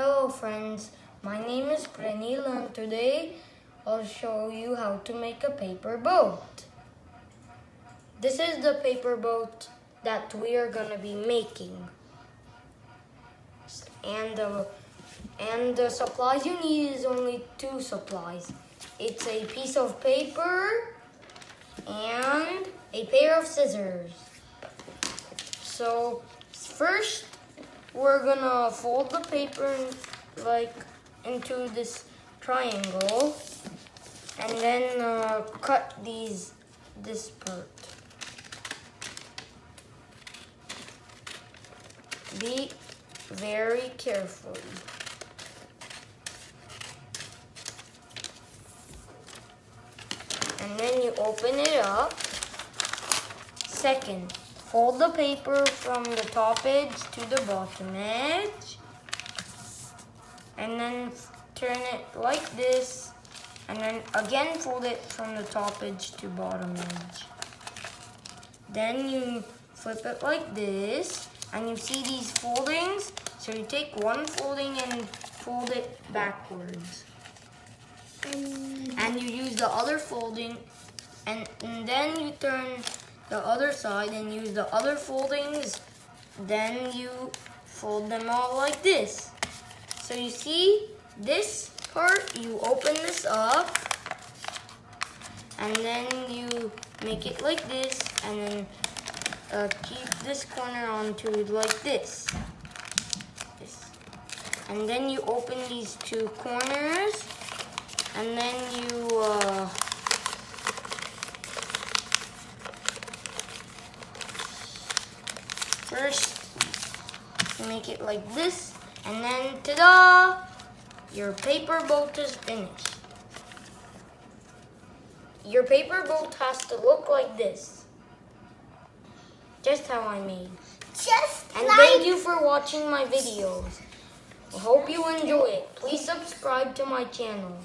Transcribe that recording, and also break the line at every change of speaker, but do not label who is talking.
Hello friends, my name is Prenil and today I'll show you how to make a paper boat. This is the paper boat that we are gonna be making. And the supplies you need is only two supplies. It's a piece of paper and a pair of scissors. So first we're gonna fold the paper into this triangle and then cut this part. Be very careful. And then you open it up. Second, fold the paper from the top edge to the bottom edge. And then turn it like this. And then again fold it from the top edge to bottom edge. Then you flip it like this. And you see these foldings? So you take one folding and fold it backwards. And you use the other folding and then you turn the other side and use the other foldings. Then you fold them all like this. So you see this part, you open this up and then you make it like this and then keep this corner onto it like this. And then you open these two corners and then you first make it like this and then ta-da! Your paper boat is finished. Your paper boat has to look like this. Just how I made. Thank you for watching my videos. I hope you enjoy it. Please subscribe to my channel.